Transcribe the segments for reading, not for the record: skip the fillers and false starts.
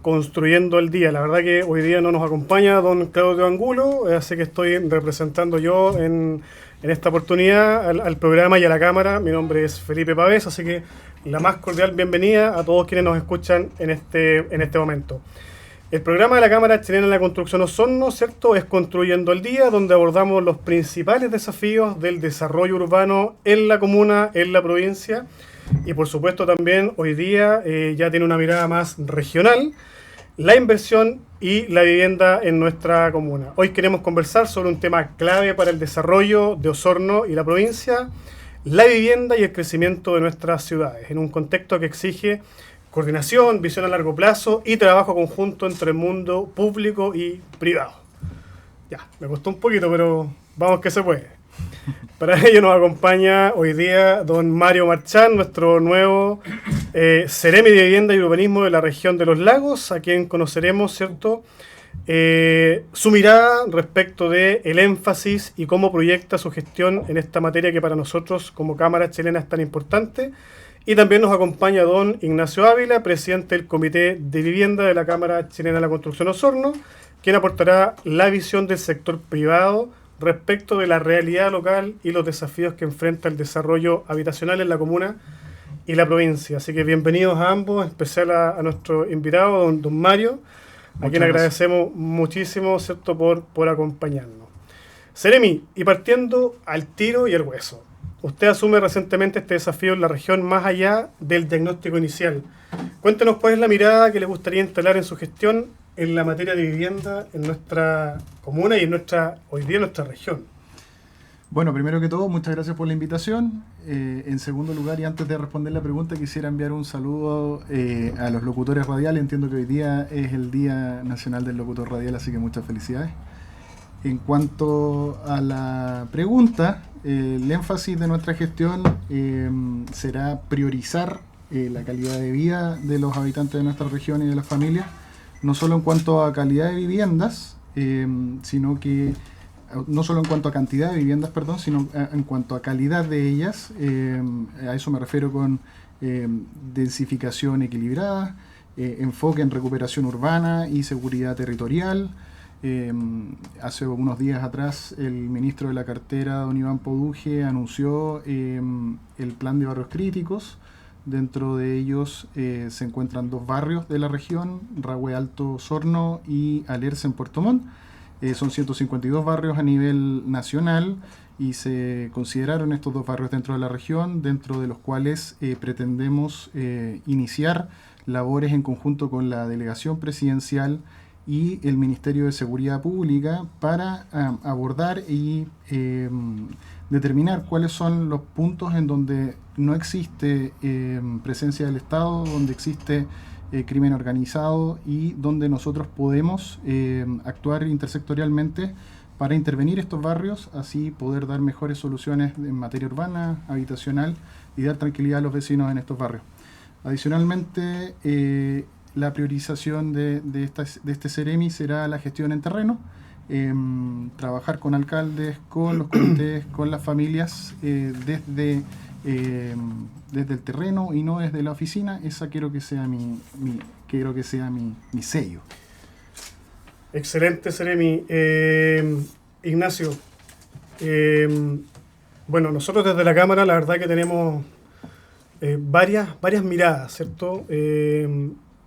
Construyendo el Día. La verdad que hoy día no nos acompaña don Claudio Angulo, así que estoy representando yo en esta oportunidad al programa y a la cámara. Mi nombre es Felipe Pavés, así que la más cordial bienvenida a todos quienes nos escuchan en este momento. El programa de la Cámara Chilena de la Construcción Osorno, ¿cierto?, es Construyendo el Día, donde abordamos los principales desafíos del desarrollo urbano en la comuna, en la provincia, y por supuesto también hoy día ya tiene una mirada más regional, la inversión y la vivienda en nuestra comuna. Hoy queremos conversar sobre un tema clave para el desarrollo de Osorno y la provincia, la vivienda y el crecimiento de nuestras ciudades, en un contexto que exige coordinación, visión a largo plazo y trabajo conjunto entre el mundo público y privado. Ya, me costó un poquito, pero vamos que se puede. Para ello nos acompaña hoy día don Mario Marchán, nuestro nuevo Seremi de Vivienda y Urbanismo de la región de Los Lagos, a quien conoceremos, ¿cierto?, su mirada respecto de el énfasis y cómo proyecta su gestión en esta materia que para nosotros como Cámara Chilena es tan importante. Y también nos acompaña don Ignacio Ávila, presidente del Comité de Vivienda de la Cámara Chilena de la Construcción Osorno, quien aportará la visión del sector privado respecto de la realidad local y los desafíos que enfrenta el desarrollo habitacional en la comuna y la provincia. Así que bienvenidos a ambos, en especial a nuestro invitado, don Mario, a quien agradecemos muchísimo, ¿cierto?, por acompañarnos. Seremi, y partiendo al tiro y al hueso. Usted asume recientemente este desafío en la región más allá del diagnóstico inicial. Cuéntenos cuál es la mirada que le gustaría instalar en su gestión en la materia de vivienda en nuestra comuna y hoy día en nuestra región. Bueno, primero que todo, muchas gracias por la invitación. En segundo lugar, y antes de responder la pregunta, quisiera enviar un saludo a los locutores radiales. Entiendo que hoy día es el Día Nacional del Locutor Radial, así que muchas felicidades. En cuanto a la pregunta, el énfasis de nuestra gestión será priorizar la calidad de vida de los habitantes de nuestra región y de las familias, no solo en cuanto a calidad de viviendas, sino que no solo en cuanto a cantidad de viviendas, perdón, sino en cuanto a calidad de ellas. A eso me refiero con densificación equilibrada, enfoque en recuperación urbana y seguridad territorial. Hace unos días atrás el ministro de la cartera, don Iván Poduje, anunció el plan de barrios críticos. Dentro de ellos se encuentran 2 barrios de la región, Rahue Alto Osorno y Alerce en Puerto Montt. Son 152 barrios a nivel nacional y se consideraron estos 2 barrios dentro de la región, dentro de los cuales pretendemos iniciar labores en conjunto con la delegación presidencial y el Ministerio de Seguridad Pública para abordar y determinar cuáles son los puntos en donde no existe presencia del Estado, donde existe crimen organizado y donde nosotros podemos actuar intersectorialmente para intervenir estos barrios, así poder dar mejores soluciones en materia urbana, habitacional y dar tranquilidad a los vecinos en estos barrios. Adicionalmente, la priorización de este Seremi será la gestión en terreno, trabajar con alcaldes, con los comités, con las familias, desde el terreno y no desde la oficina. Esa quiero que sea mi sello. Excelente, Seremi. Ignacio, bueno, nosotros desde la Cámara la verdad que tenemos varias miradas, ¿cierto?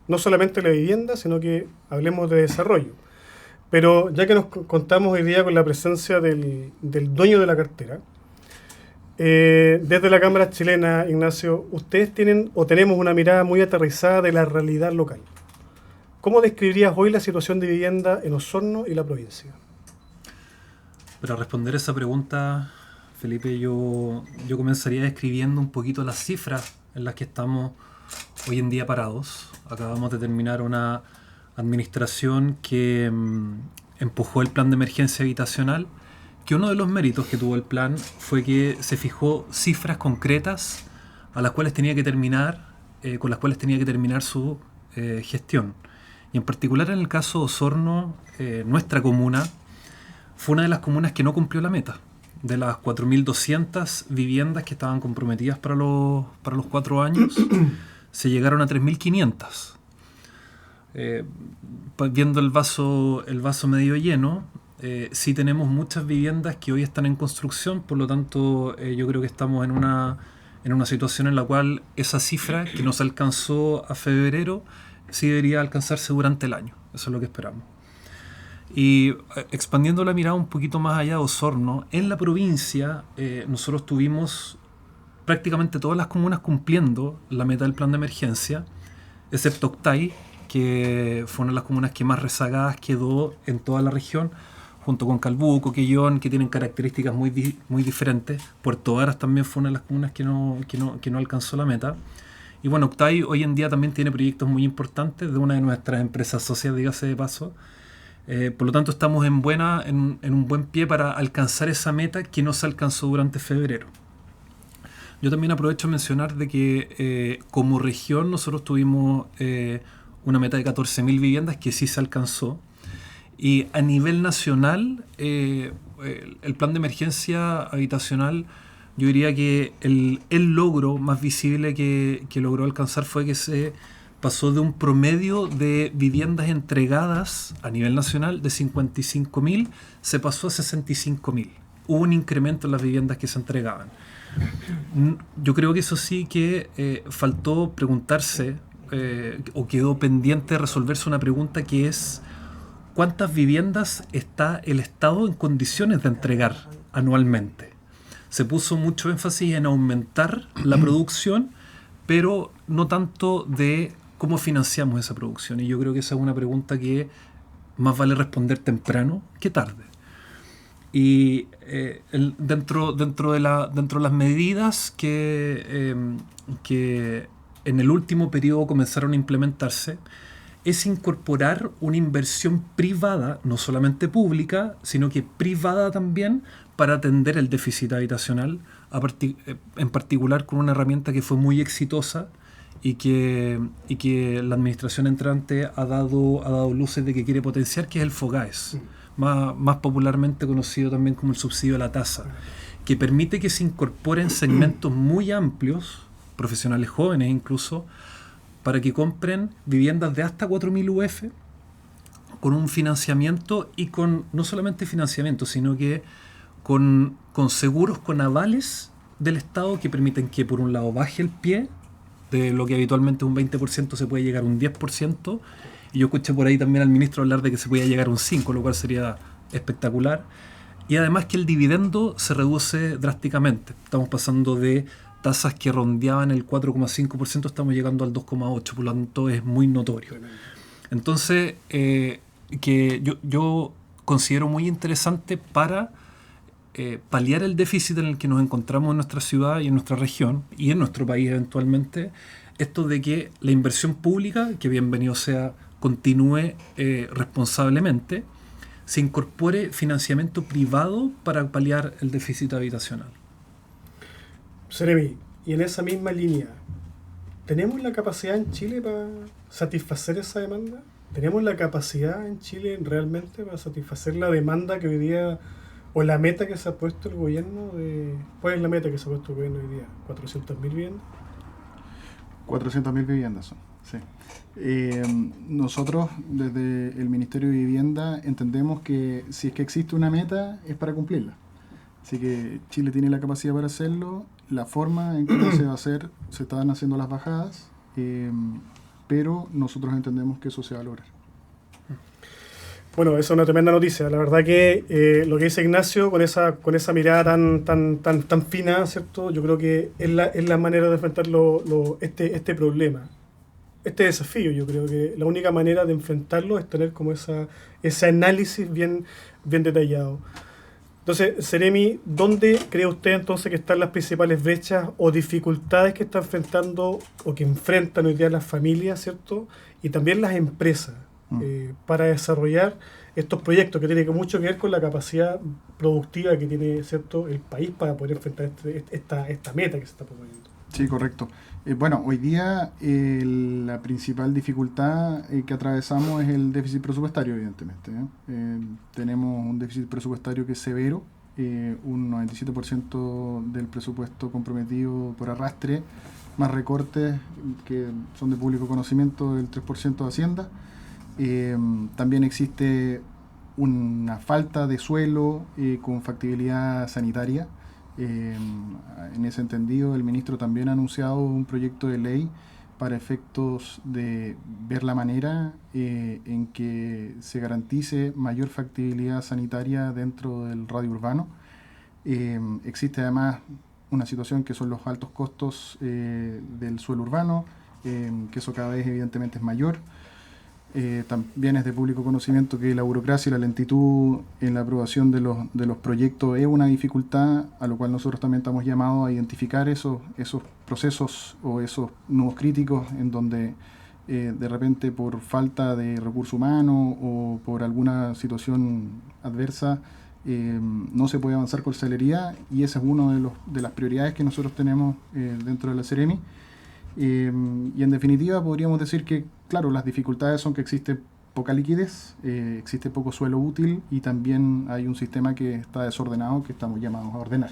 No solamente la vivienda, sino que hablemos de desarrollo. Pero ya que nos contamos hoy día con la presencia del dueño de la cartera, desde la Cámara Chilena, Ignacio, ustedes tienen o tenemos una mirada muy aterrizada de la realidad local. ¿Cómo describirías hoy la situación de vivienda en Osorno y la provincia? Para responder esa pregunta, Felipe, yo comenzaría describiendo un poquito las cifras en las que estamos hoy en día parados. Acabamos de terminar una administración que empujó el plan de emergencia habitacional, que uno de los méritos que tuvo el plan fue que se fijó cifras concretas a las cuales tenía que terminar, con las cuales tenía que terminar su gestión. Y en particular en el caso de Osorno, nuestra comuna fue una de las comunas que no cumplió la meta. De las 4.200 viviendas que estaban comprometidas para los 4 años, se llegaron a 3.500. viendo el vaso medio lleno, sí tenemos muchas viviendas que hoy están en construcción, por lo tanto yo creo que estamos en una situación en la cual esa cifra que nos alcanzó a febrero sí debería alcanzarse durante el año. Eso es lo que esperamos. Y expandiendo la mirada un poquito más allá de Osorno, en la provincia nosotros tuvimos prácticamente todas las comunas cumpliendo la meta del plan de emergencia, excepto Octay, que fue una de las comunas que más rezagadas quedó en toda la región, junto con Calbuco, Quellón, que tienen características muy diferentes. Puerto Varas también fue una de las comunas que no alcanzó la meta. Y bueno, Octay hoy en día también tiene proyectos muy importantes de una de nuestras empresas socias, dígase de paso. Por lo tanto, estamos en un buen pie para alcanzar esa meta que no se alcanzó durante febrero. Yo también aprovecho a mencionar de que como región nosotros tuvimos una meta de 14.000 viviendas que sí se alcanzó. Y a nivel nacional, el plan de emergencia habitacional, yo diría que el logro más visible que logró alcanzar fue que se pasó de un promedio de viviendas entregadas a nivel nacional de 55.000, se pasó a 65.000. Hubo un incremento en las viviendas que se entregaban. Yo creo que eso sí que faltó preguntarse o quedó pendiente de resolverse una pregunta que es: ¿cuántas viviendas está el Estado en condiciones de entregar anualmente? Se puso mucho énfasis en aumentar la producción, pero no tanto de cómo financiamos esa producción. Y yo creo que esa es una pregunta que más vale responder temprano que tarde. Y dentro de las medidas que en el último periodo comenzaron a implementarse, es incorporar una inversión privada, no solamente pública, sino que privada también, para atender el déficit habitacional, en particular con una herramienta que fue muy exitosa y que la administración entrante ha dado luces de que quiere potenciar, que es el FOGAES, más popularmente conocido también como el subsidio a la tasa, que permite que se incorporen segmentos muy amplios, profesionales jóvenes incluso, para que compren viviendas de hasta 4.000 UF con un financiamiento y con no solamente financiamiento, sino que con seguros, con avales del Estado que permiten que por un lado baje el pie de lo que habitualmente es un 20%, se puede llegar a un 10%, y yo escuché por ahí también al ministro hablar de que se podía llegar a un 5%, lo cual sería espectacular, y además que el dividendo se reduce drásticamente. Estamos pasando de tasas que rondeaban el 4,5%, estamos llegando al 2,8%, por lo tanto es muy notorio. Entonces, que yo considero muy interesante para paliar el déficit en el que nos encontramos en nuestra ciudad y en nuestra región y en nuestro país eventualmente, esto de que la inversión pública, que bienvenido sea, continúe responsablemente, se incorpore financiamiento privado para paliar el déficit habitacional. Seremi, y en esa misma línea, ¿tenemos la capacidad en Chile para satisfacer esa demanda? ¿Tenemos la capacidad en Chile realmente para satisfacer la demanda que hoy día, o la meta que se ha puesto el gobierno? ¿Cuál es la meta que se ha puesto el gobierno hoy día? ¿400.000 viviendas? 400.000 viviendas son, sí. Nosotros desde el Ministerio de Vivienda entendemos que si es que existe una meta es para cumplirla. Así que Chile tiene la capacidad para hacerlo. La forma en que se va a hacer, se están haciendo las bajadas, pero nosotros entendemos que eso se va a lograr. Bueno, eso es una tremenda noticia. La verdad que lo que dice Ignacio con esa mirada tan fina, ¿cierto? Yo creo que es la manera de enfrentar este problema, este desafío. Yo creo que la única manera de enfrentarlo es tener como ese análisis bien detallado. Entonces, Seremi, ¿dónde cree usted entonces que están las principales brechas o dificultades que está enfrentando o que enfrentan hoy día las familias, ¿cierto? Y también las empresas para desarrollar estos proyectos que tienen mucho que ver con la capacidad productiva que tiene, ¿cierto?, el país para poder enfrentar esta meta que se está proponiendo? Sí, correcto. Bueno, hoy día la principal dificultad que atravesamos es el déficit presupuestario, evidentemente. Tenemos un déficit presupuestario que es severo, un 97% del presupuesto comprometido por arrastre, más recortes que son de público conocimiento del 3% de Hacienda. También existe una falta de suelo con factibilidad sanitaria. En ese entendido, el ministro también ha anunciado un proyecto de ley para efectos de ver la manera en que se garantice mayor factibilidad sanitaria dentro del radio urbano. Existe además una situación que son los altos costos del suelo urbano, que eso cada vez evidentemente es mayor. También es de público conocimiento que la burocracia y la lentitud en la aprobación de los proyectos es una dificultad, a lo cual nosotros también estamos llamados a identificar esos procesos o esos nudos críticos en donde de repente por falta de recurso humano o por alguna situación adversa no se puede avanzar con celeridad, y esa es una de las prioridades que nosotros tenemos dentro de la Seremi. Y en definitiva podríamos decir que, claro, las dificultades son que existe poca liquidez, existe poco suelo útil y también hay un sistema que está desordenado que estamos llamados a ordenar.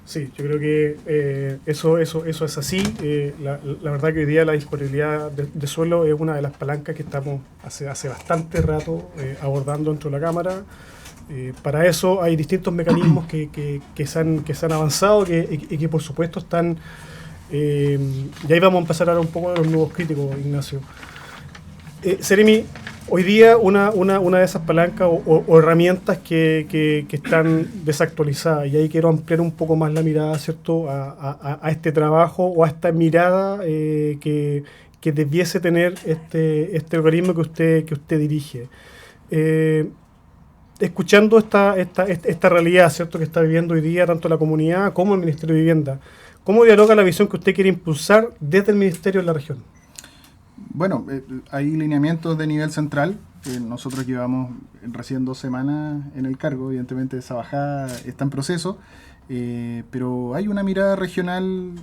Sí, yo creo que eso es así. La verdad que hoy día la disponibilidad de suelo es una de las palancas que estamos hace bastante rato abordando dentro de la Cámara. Para eso hay distintos mecanismos que se han avanzado y que por supuesto están... y ahí vamos a empezar ahora un poco de los nuevos críticos, Ignacio. Seremi, hoy día una de esas palancas o herramientas que están desactualizadas, y ahí quiero ampliar un poco más la mirada, ¿cierto?, a este trabajo o a esta mirada que debiese tener este organismo que usted dirige. Escuchando esta realidad, ¿cierto?, que está viviendo hoy día tanto la comunidad como el Ministerio de Vivienda, ¿cómo dialoga la visión que usted quiere impulsar desde el Ministerio en la región? Bueno, hay lineamientos de nivel central. Nosotros llevamos recién 2 semanas en el cargo. Evidentemente esa bajada está en proceso, pero hay una mirada regional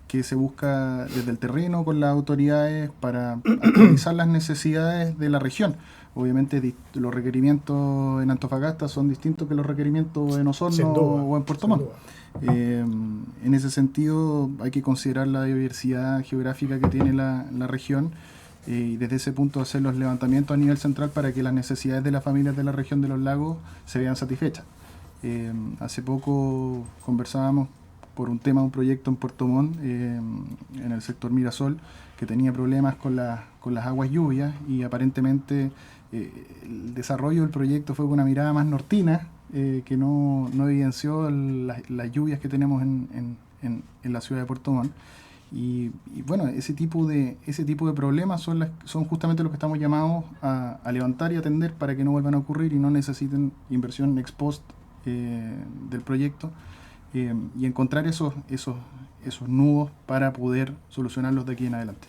que se busca desde el terreno con las autoridades para actualizar las necesidades de la región. Obviamente los requerimientos en Antofagasta son distintos que los requerimientos en Osorno o en Puerto Montt. En ese sentido hay que considerar la diversidad geográfica que tiene la región y desde ese punto hacer los levantamientos a nivel central para que las necesidades de las familias de la región de los lagos se vean satisfechas. Hace poco conversábamos por un proyecto en Puerto Montt, en el sector Mirasol, que tenía problemas con las aguas lluvias, y aparentemente el desarrollo del proyecto fue con una mirada más nortina, que no evidenció las lluvias que tenemos en la ciudad de Puerto Montt. Y bueno, ese tipo de problemas son justamente los que estamos llamados a levantar y atender para que no vuelvan a ocurrir y no necesiten inversión ex post del proyecto, y encontrar esos nudos para poder solucionarlos de aquí en adelante.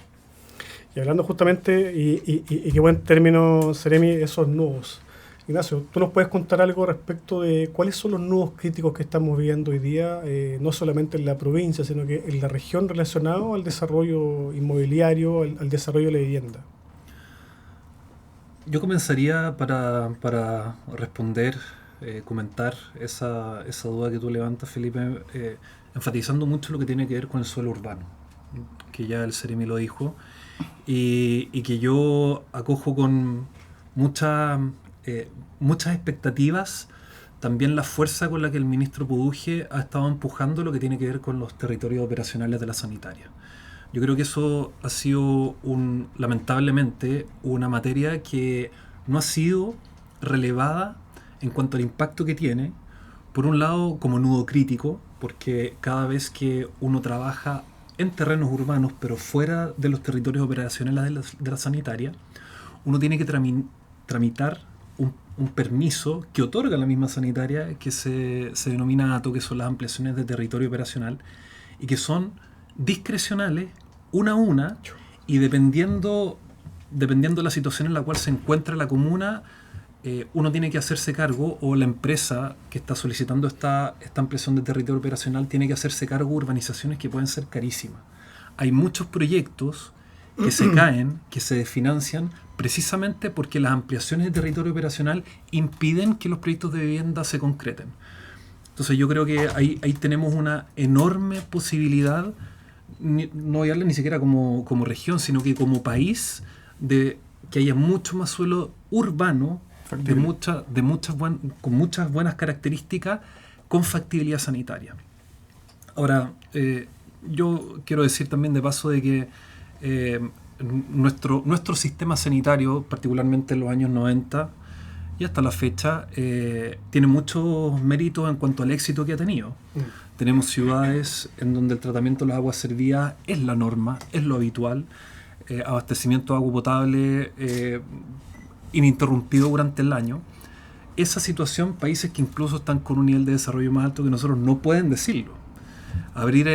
Y hablando justamente, y qué buen término, Seremi, esos nudos. Ignacio, ¿tú nos puedes contar algo respecto de cuáles son los nudos críticos que estamos viviendo hoy día, no solamente en la provincia, sino que en la región, relacionados al desarrollo inmobiliario, al desarrollo de la vivienda? Yo comenzaría para responder, comentar esa duda que tú levantas, Felipe, enfatizando mucho lo que tiene que ver con el suelo urbano, que ya el Seremi lo dijo, y que yo acojo con muchas expectativas también la fuerza con la que el ministro Puduje ha estado empujando lo que tiene que ver con los territorios operacionales de la sanitaria. Yo creo que eso ha sido lamentablemente una materia que no ha sido relevada en cuanto al impacto que tiene, por un lado como nudo crítico, porque cada vez que uno trabaja en terrenos urbanos pero fuera de los territorios operacionales de la sanitaria, uno tiene que tramitar un permiso que otorga la misma sanitaria, que se denomina ATO, que son las ampliaciones de territorio operacional, y que son discrecionales, una a una, y dependiendo de la situación en la cual se encuentra la comuna, uno tiene que hacerse cargo, o la empresa que está solicitando esta ampliación de territorio operacional tiene que hacerse cargo de urbanizaciones que pueden ser carísimas. Hay muchos proyectos que se caen, que se desfinancian, precisamente porque las ampliaciones de territorio operacional impiden que los proyectos de vivienda se concreten. Entonces yo creo que ahí tenemos una enorme posibilidad, no voy a hablar ni siquiera como región, sino que como país, de que haya mucho más suelo urbano Factible. con muchas buenas características con factibilidad sanitaria. Ahora, yo quiero decir también de paso de que nuestro sistema sanitario, particularmente en los años 90 y hasta la fecha, tiene muchos méritos en cuanto al éxito que ha tenido. Tenemos ciudades en donde el tratamiento de las aguas servidas es la norma, es lo habitual, abastecimiento de agua potable ininterrumpido durante el año. Esa situación, países que incluso están con un nivel de desarrollo más alto que nosotros no pueden decirlo. Abrir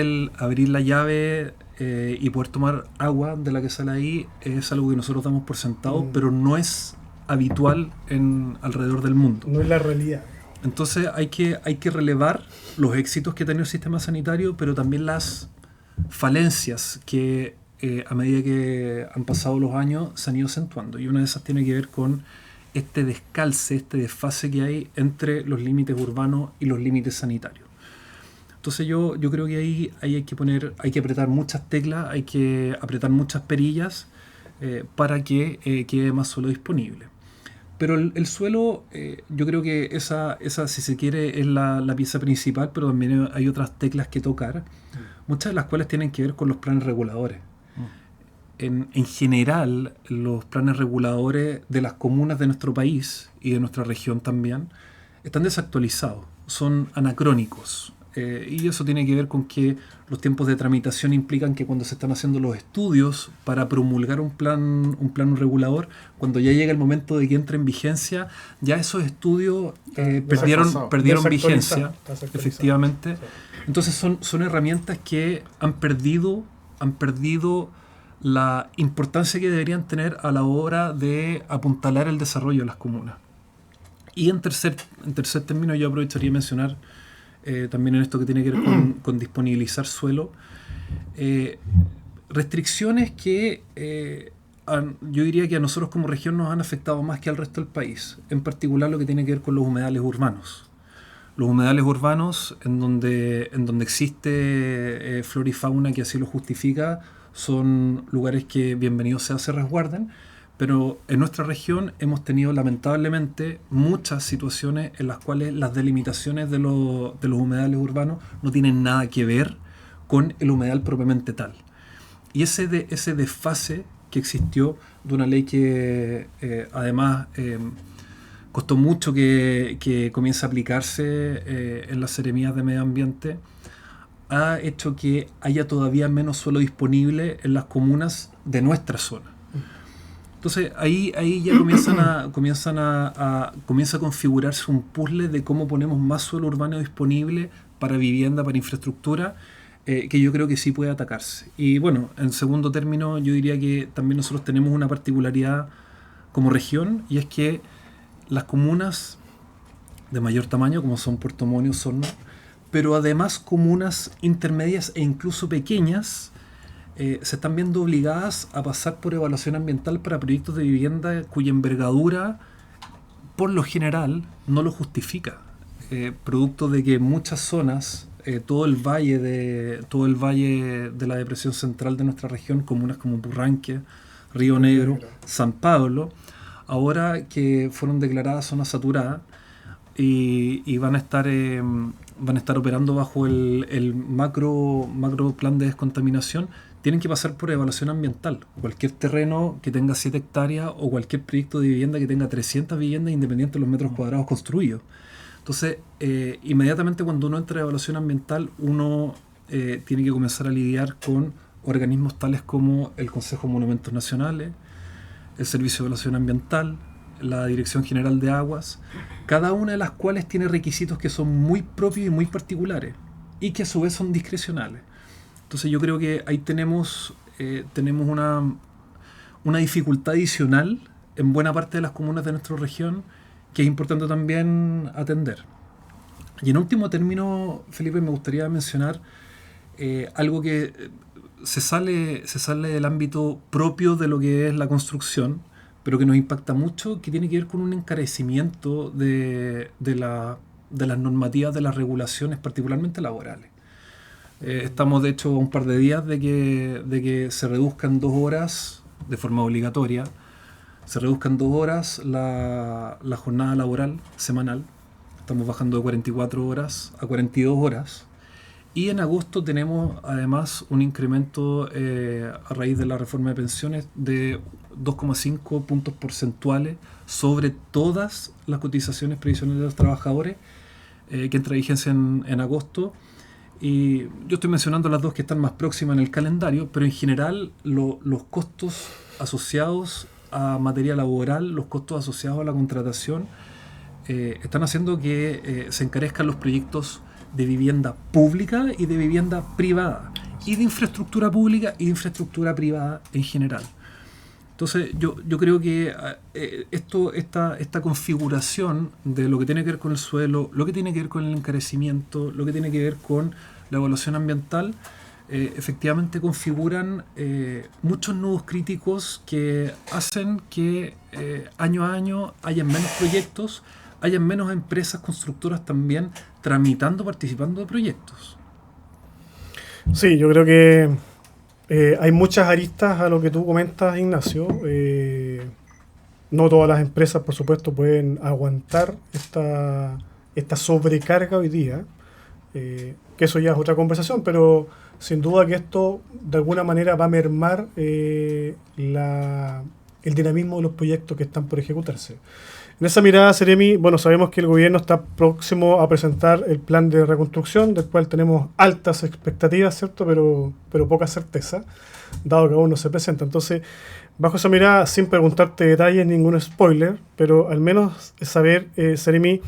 la llave y poder tomar agua de la que sale ahí es algo que nosotros damos por sentado, pero no es habitual alrededor del mundo. No es la realidad. Entonces hay que relevar los éxitos que ha tenido el sistema sanitario, pero también las falencias que a medida que han pasado los años se han ido acentuando. Y una de esas tiene que ver con este descalce, este desfase que hay entre los límites urbanos y los límites sanitarios. Entonces yo creo que ahí hay que apretar muchas teclas, hay que apretar muchas perillas para que quede más suelo disponible. Pero el suelo, yo creo que esa, si se quiere, es la pieza principal, pero también hay otras teclas que tocar, muchas de las cuales tienen que ver con los planes reguladores. En general, los planes reguladores de las comunas de nuestro país y de nuestra región también están desactualizados, son anacrónicos. Y eso tiene que ver con que los tiempos de tramitación implican que cuando se están haciendo los estudios para promulgar un plan regulador, cuando ya llega el momento de que entre en vigencia, ya esos estudios perdieron vigencia, efectivamente. Sí. Entonces son herramientas que han perdido la importancia que deberían tener a la hora de apuntalar el desarrollo de las comunas. Y en tercer término, yo aprovecharía de mencionar también en esto que tiene que ver con disponibilizar suelo, restricciones que yo diría que a nosotros como región nos han afectado más que al resto del país, en particular lo que tiene que ver con los humedales urbanos. Los humedales urbanos, en donde existe flora y fauna que así lo justifica, son lugares que bienvenido sea se resguarden, pero en nuestra región hemos tenido lamentablemente muchas situaciones en las cuales las delimitaciones de los humedales urbanos no tienen nada que ver con el humedal propiamente tal. Y ese desfase que existió de una ley que además costó mucho que comience a aplicarse en las seremías de medio ambiente, ha hecho que haya todavía menos suelo disponible en las comunas de nuestra zona. Entonces ahí ya comienza a configurarse un puzzle de cómo ponemos más suelo urbano disponible para vivienda, para infraestructura, que yo creo que sí puede atacarse. Y bueno, en segundo término, yo diría que también nosotros tenemos una particularidad como región, y es que las comunas de mayor tamaño, como son Puerto Montt y Osorno, pero además comunas intermedias e incluso pequeñas, se están viendo obligadas a pasar por evaluación ambiental para proyectos de vivienda cuya envergadura, por lo general, no lo justifica. Producto de que muchas zonas, todo el valle de la depresión central de nuestra región, comunas como Purranque, Río Negro, San Pablo, ahora que fueron declaradas zonas saturadas y van a estar operando bajo el macro plan de descontaminación, tienen que pasar por evaluación ambiental. Cualquier terreno que tenga 7 hectáreas o cualquier proyecto de vivienda que tenga 300 viviendas independientes de los metros cuadrados construidos. Entonces, inmediatamente cuando uno entra en evaluación ambiental, uno tiene que comenzar a lidiar con organismos tales como el Consejo de Monumentos Nacionales, el Servicio de Evaluación Ambiental, la Dirección General de Aguas, cada una de las cuales tiene requisitos que son muy propios y muy particulares y que a su vez son discrecionales. Entonces yo creo que ahí tenemos una dificultad adicional en buena parte de las comunas de nuestra región que es importante también atender. Y en último término, Felipe, me gustaría mencionar algo que se sale del ámbito propio de lo que es la construcción, pero que nos impacta mucho, que tiene que ver con un encarecimiento de las normativas, de las regulaciones, particularmente laborales. Estamos de hecho a un par de días de que se reduzcan 2 horas de forma obligatoria, se reduzcan 2 horas la jornada laboral semanal. Estamos bajando de 44 horas a 42 horas. Y en agosto tenemos además un incremento a raíz de la reforma de pensiones de 2,5 puntos porcentuales sobre todas las cotizaciones previsionales de los trabajadores que entra en vigencia en agosto. Y yo estoy mencionando las dos que están más próximas en el calendario, pero en general los costos asociados a materia laboral, los costos asociados a la contratación, están haciendo que se encarezcan los proyectos de vivienda pública y de vivienda privada, y de infraestructura pública y de infraestructura privada en general. Entonces yo creo que esta configuración de lo que tiene que ver con el suelo, lo que tiene que ver con el encarecimiento, lo que tiene que ver con la evaluación ambiental, efectivamente configuran muchos nudos críticos que hacen que año a año hayan menos proyectos, hayan menos empresas constructoras también tramitando, participando de proyectos. Sí, yo creo que hay muchas aristas a lo que tú comentas, Ignacio. No todas las empresas, por supuesto, pueden aguantar esta sobrecarga hoy día, que eso ya es otra conversación, pero sin duda que esto de alguna manera va a mermar el dinamismo de los proyectos que están por ejecutarse. En esa mirada, Seremi, bueno, sabemos que el gobierno está próximo a presentar el plan de reconstrucción, del cual tenemos altas expectativas, ¿cierto? Pero poca certeza, dado que aún no se presenta. Entonces, bajo esa mirada, sin preguntarte detalles, ningún spoiler, pero al menos saber, Seremi,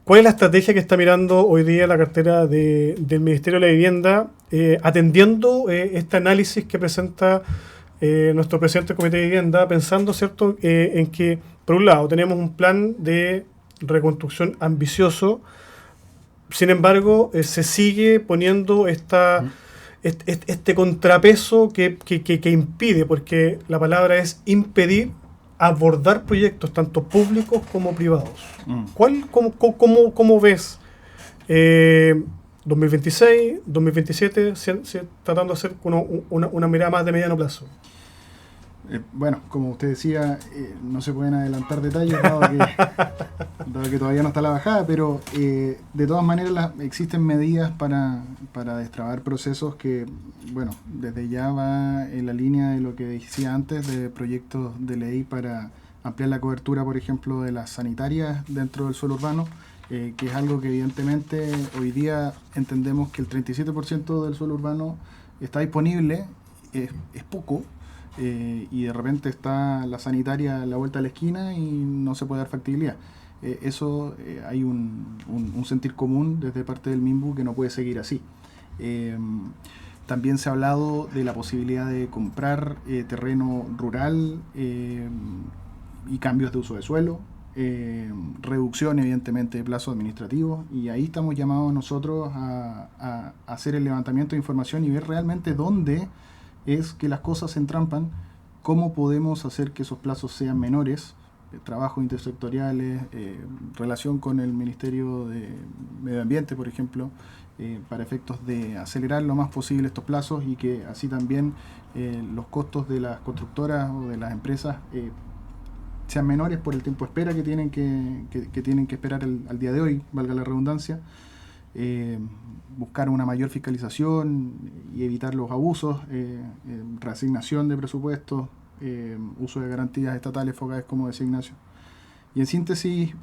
¿cuál es la estrategia que está mirando hoy día la cartera del Ministerio de la Vivienda, atendiendo este análisis que presenta nuestro presidente del Comité de Vivienda, pensando, ¿cierto?, en que, por un lado, tenemos un plan de reconstrucción ambicioso, sin embargo, se sigue poniendo este contrapeso que impide, porque la palabra es impedir, abordar proyectos tanto públicos como privados. ¿Cómo ves 2026, 2027, tratando de hacer una mirada más de mediano plazo? Bueno, como usted decía, no se pueden adelantar detalles dado que todavía no está la bajada, pero de todas maneras existen medidas para destrabar procesos que, bueno, desde ya va en la línea de lo que decía antes, de proyectos de ley para ampliar la cobertura, por ejemplo, de las sanitarias dentro del suelo urbano, que es algo que evidentemente hoy día entendemos que el 37% del suelo urbano está disponible, es poco. Y de repente está la sanitaria a la vuelta de la esquina y no se puede dar factibilidad. Hay un sentir común desde parte del MIMBU que no puede seguir así. También se ha hablado de la posibilidad de comprar terreno rural y cambios de uso de suelo, reducción evidentemente de plazos administrativos, y ahí estamos llamados nosotros a hacer el levantamiento de información y ver realmente dónde es que las cosas se entrampan, cómo podemos hacer que esos plazos sean menores, trabajos intersectoriales, relación con el Ministerio de Medio Ambiente, por ejemplo, para efectos de acelerar lo más posible estos plazos y que así también los costos de las constructoras o de las empresas sean menores por el tiempo de espera que tienen que esperar al día de hoy, valga la redundancia. Buscar una mayor fiscalización y evitar los abusos, reasignación de presupuestos, uso de garantías estatales focales, como decía Ignacio. Y en síntesis,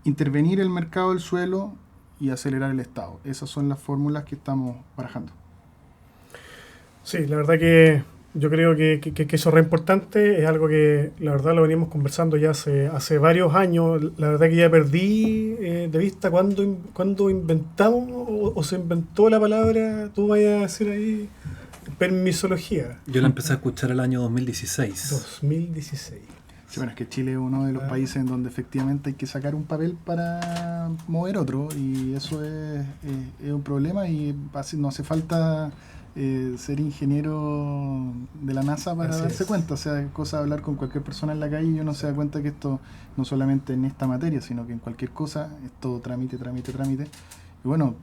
intervenir el mercado del suelo y acelerar el Estado. Esas son las fórmulas que estamos barajando. Sí, la verdad que yo creo que eso es re importante, es algo que la verdad lo venimos conversando ya hace varios años. La verdad que ya perdí de vista cuando inventamos o se inventó la palabra, tú vayas a decir ahí, permisología. Yo la empecé a escuchar el año 2016. 2016. Sí, bueno, es que Chile es uno de los países en donde efectivamente hay que sacar un papel para mover otro, y eso es un problema, y no hace falta ser ingeniero de la NASA para darse cuenta. O sea, es cosa de hablar con cualquier persona en la calle y uno se da cuenta que esto no solamente en esta materia, sino que en cualquier cosa es todo trámite. Y bueno,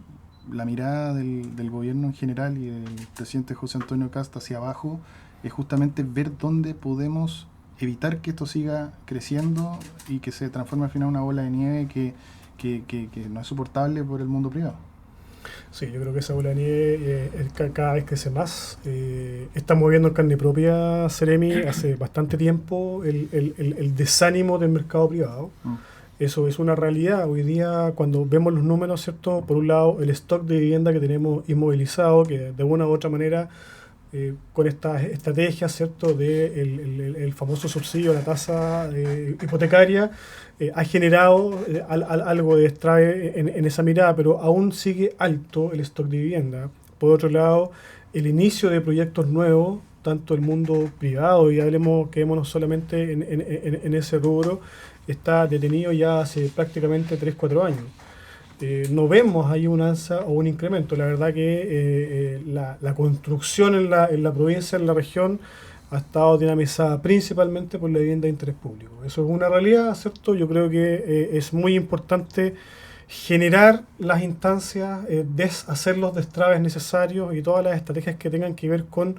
la mirada del gobierno en general y del presidente José Antonio Kast hacia abajo es justamente ver dónde podemos evitar que esto siga creciendo y que se transforme al final en una bola de nieve que no es soportable por el mundo privado. Sí, yo creo que esa bola de nieve cada vez crece más. Estamos viendo en carne propia, Ceremi, hace bastante tiempo el desánimo del mercado privado. Eso es una realidad. Hoy día, cuando vemos los números, ¿cierto? Por un lado, el stock de vivienda que tenemos inmovilizado, que de una u otra manera, con estas estrategias, ¿cierto? De el famoso subsidio a la tasa hipotecaria, ha generado algo de destrabe en esa mirada, pero aún sigue alto el stock de vivienda. Por otro lado, el inicio de proyectos nuevos, tanto el mundo privado, y quedémonos solamente en ese rubro, está detenido ya hace prácticamente 3-4 años. No vemos ahí un alza o un incremento. La verdad que la construcción en la provincia, en la región, ha estado dinamizada principalmente por la vivienda de interés público. Eso es una realidad, ¿cierto? Yo creo que es muy importante generar las instancias, hacer los destraves necesarios y todas las estrategias que tengan que ver con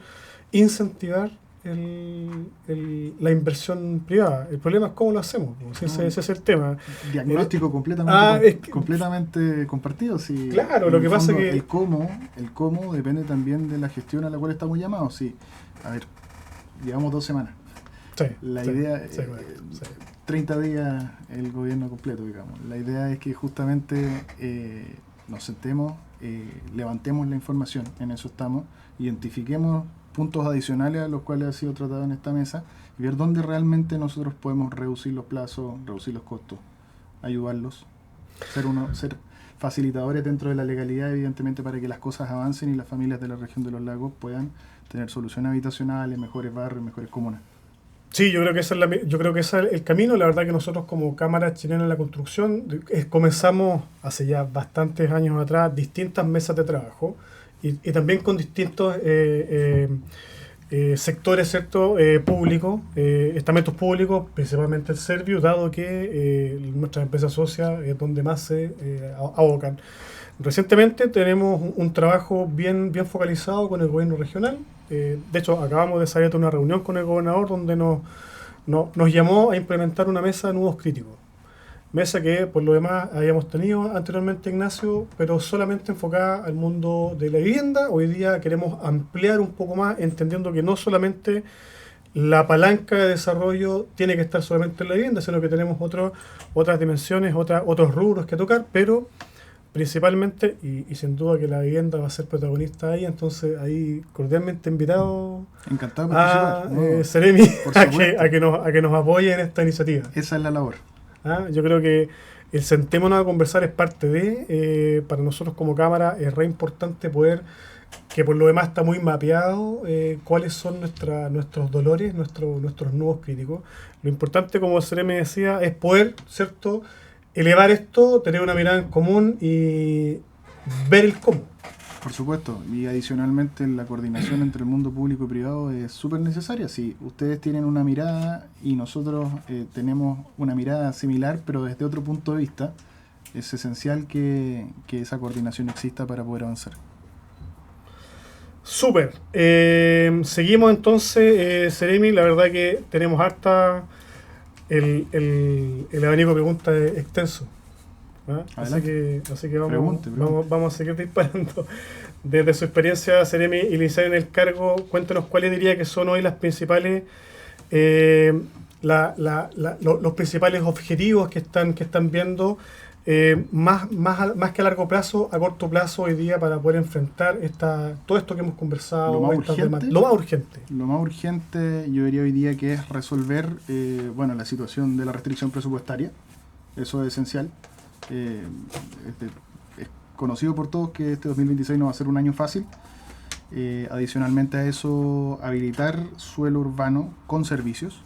incentivar la inversión privada. El problema es cómo lo hacemos, ese es el tema. Diagnóstico completamente compartido. Sí, claro, lo que pasa es que el cómo depende también de la gestión a la cual estamos llamados. Sí, a ver, llevamos 2 semanas. Sí, la idea, 30 días el gobierno completo, digamos. La idea es que justamente nos sentemos, levantemos la información, en eso estamos, identifiquemos puntos adicionales a los cuales ha sido tratado en esta mesa y ver dónde realmente nosotros podemos reducir los plazos, reducir los costos, ayudarlos, ser facilitadores dentro de la legalidad, evidentemente, para que las cosas avancen y las familias de la región de los lagos puedan tener soluciones habitacionales, mejores barrios, mejores comunas. Sí, yo creo que ese es el camino. La verdad que nosotros, como Cámara Chilena de la Construcción, comenzamos hace ya bastantes años atrás distintas mesas de trabajo y también con distintos sectores, ¿cierto? Públicos, estamentos públicos, principalmente el Serviu, dado que nuestras empresas socias es donde más se abocan. Recientemente tenemos un trabajo bien focalizado con el gobierno regional. De hecho, acabamos de salir de una reunión con el gobernador donde nos llamó a implementar una mesa de nudos críticos. Mesa que, por lo demás, habíamos tenido anteriormente, Ignacio, pero solamente enfocada al mundo de la vivienda. Hoy día queremos ampliar un poco más, entendiendo que no solamente la palanca de desarrollo tiene que estar solamente en la vivienda, sino que tenemos otras dimensiones, otros rubros que tocar, pero principalmente, y sin duda que la vivienda va a ser protagonista ahí, entonces ahí cordialmente invitado Encantado a Ceremi a que nos apoye en esta iniciativa. Esa es la labor. Yo creo que el sentémonos a conversar es parte para nosotros como Cámara es re importante poder, que por lo demás está muy mapeado, cuáles son nuestros dolores, nuestros nudos críticos. Lo importante, como Ceremi decía, es poder, ¿cierto?, elevar esto, tener una mirada en común y ver el cómo. Por supuesto, y adicionalmente la coordinación entre el mundo público y privado es súper necesaria. Si ustedes tienen una mirada y nosotros tenemos una mirada similar, pero desde otro punto de vista, es esencial que esa coordinación exista para poder avanzar. Súper. Seguimos entonces, Ceremi, la verdad que tenemos harta... El abanico de preguntas es extenso. Así que vamos a seguir disparando. Desde su experiencia, Ceremi, y licenciado en el cargo, cuéntanos cuáles diría que son hoy las principales los principales objetivos que están viendo más que a largo plazo, a corto plazo hoy día, para poder enfrentar todo esto que hemos conversado. Lo más urgente yo diría hoy día que es resolver la situación de la restricción presupuestaria. Eso es esencial. Es conocido por todos que este 2026 no va a ser un año fácil. Adicionalmente a eso, habilitar suelo urbano con servicios.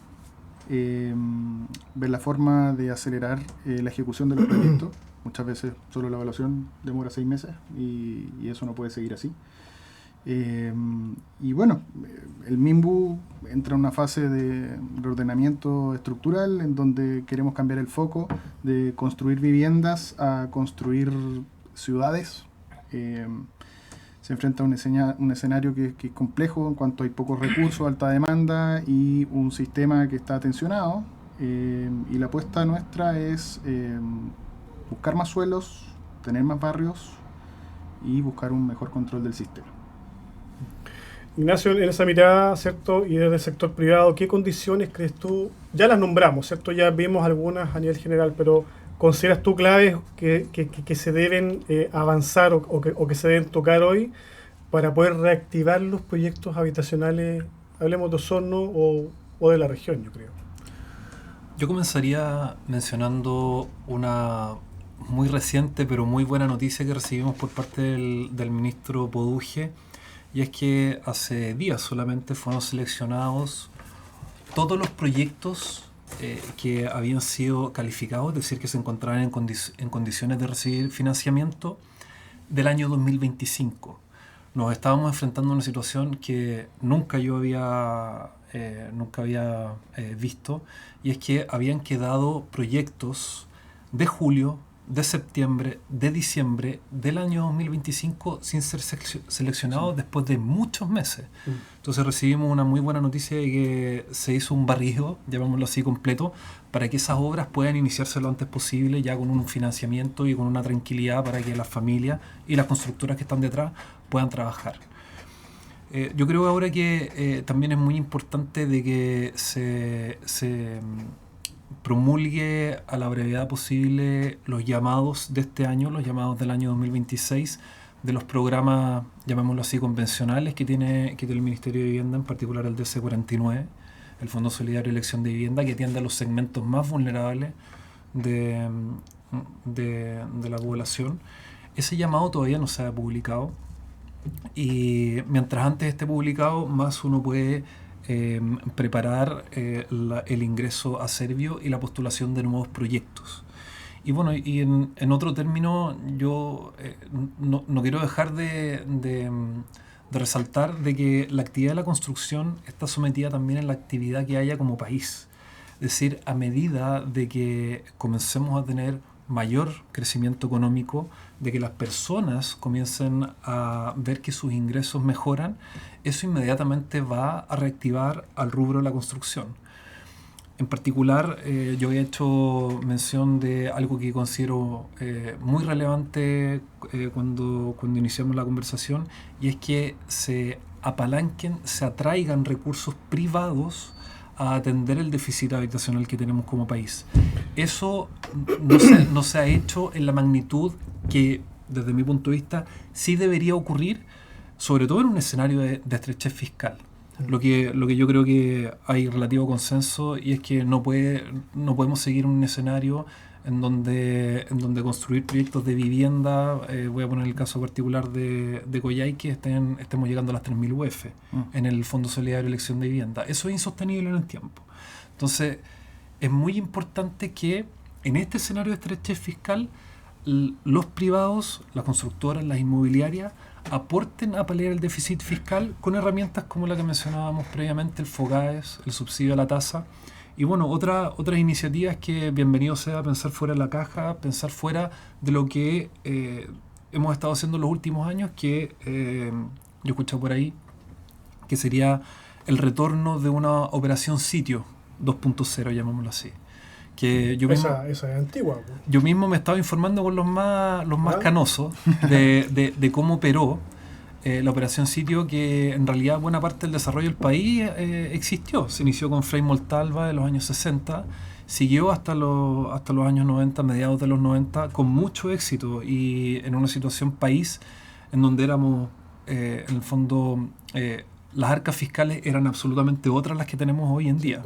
Ver la forma de acelerar la ejecución de los proyectos. Muchas veces solo la evaluación demora 6 meses y eso no puede seguir así. Y bueno, el MIMBU entra en una fase de reordenamiento estructural en donde queremos cambiar el foco de construir viviendas a construir ciudades. se enfrenta a un escenario que es complejo en cuanto hay pocos recursos, alta demanda y un sistema que está tensionado. Y la apuesta nuestra es buscar más suelos, tener más barrios y buscar un mejor control del sistema. Ignacio, en esa mirada, ¿cierto? Y desde el sector privado, ¿qué condiciones crees tú? Ya las nombramos, ¿cierto? Ya vimos algunas a nivel general, pero ¿consideras tú claves que se deben avanzar o que se deben tocar hoy para poder reactivar los proyectos habitacionales, hablemos de Osorno o de la región, yo creo? Yo comenzaría mencionando una muy reciente pero muy buena noticia que recibimos por parte del ministro Poduje, y es que hace días solamente fueron seleccionados todos los proyectos que habían sido calificados, es decir, que se encontraban en condiciones de recibir financiamiento del año 2025. Nos estábamos enfrentando a una situación que nunca había visto, y es que habían quedado proyectos de julio, de septiembre, de diciembre del año 2025 sin ser seleccionados después de muchos meses. Entonces recibimos una muy buena noticia de que se hizo un barrido, llamémoslo así, completo, para que esas obras puedan iniciarse lo antes posible, ya con un financiamiento y con una tranquilidad para que las familias y las constructoras que están detrás puedan trabajar. Yo creo ahora que también es muy importante de que se promulgue a la brevedad posible los llamados de este año, los llamados del año 2026, de los programas, llamémoslo así, convencionales que tiene el Ministerio de Vivienda, en particular el DC49, el Fondo Solidario de Elección de Vivienda, que atiende a los segmentos más vulnerables de la población. Ese llamado todavía no se ha publicado, y mientras antes esté publicado, más uno puede preparar el ingreso a Servio y la postulación de nuevos proyectos. Y bueno, y en otro término, yo no quiero dejar de resaltar de que la actividad de la construcción está sometida también a la actividad que haya como país. Es decir, a medida de que comencemos a tener mayor crecimiento económico, de que las personas comiencen a ver que sus ingresos mejoran, eso inmediatamente va a reactivar al rubro de la construcción. En particular, yo he hecho mención de algo que considero muy relevante cuando iniciamos la conversación, y es que se apalanquen, se atraigan recursos privados a atender el déficit habitacional que tenemos como país. Eso no se ha hecho en la magnitud que, desde mi punto de vista, sí debería ocurrir, sobre todo en un escenario de estrechez fiscal. Lo que yo creo que hay relativo consenso, y es que no podemos seguir en un escenario en donde construir proyectos de vivienda, voy a poner el caso particular de Coyhaique, estemos llegando a las 3.000 UF en el Fondo Solidario de Elección de Vivienda. Eso es insostenible en el tiempo. Entonces, es muy importante que en este escenario de estrechez fiscal, los privados, las constructoras, las inmobiliarias, aporten a paliar el déficit fiscal con herramientas como la que mencionábamos previamente, el FOGAES, el subsidio a la tasa. Y bueno, otras iniciativas que bienvenido sea pensar fuera de la caja, pensar fuera de lo que hemos estado haciendo en los últimos años, que yo escuché por ahí, que sería el retorno de una operación sitio 2.0, llamémoslo así. Que yo mismo, esa es antigua. Yo mismo me estaba informando con los más canosos de cómo operó la operación sitio, que en realidad buena parte del desarrollo del país existió. Se inició con Frei Montalva en los años 60, siguió hasta los años 90, mediados de los 90, con mucho éxito, y en una situación país en donde éramos, en el fondo, las arcas fiscales eran absolutamente otras las que tenemos hoy en día.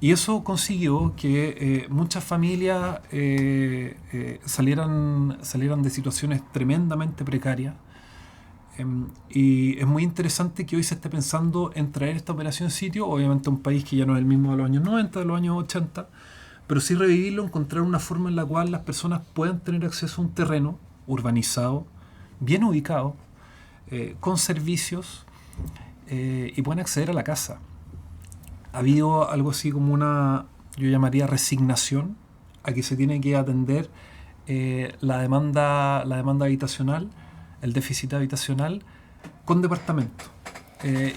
Y eso consiguió que muchas familias salieran de situaciones tremendamente precarias. Y es muy interesante que hoy se esté pensando en traer esta operación sitio, obviamente a un país que ya no es el mismo de los años 90, de los años 80, pero sí revivirlo, encontrar una forma en la cual las personas puedan tener acceso a un terreno urbanizado, bien ubicado, con servicios, y puedan acceder a la casa. Ha habido algo así como yo llamaría resignación a que se tiene que atender la demanda habitacional el déficit habitacional con departamento.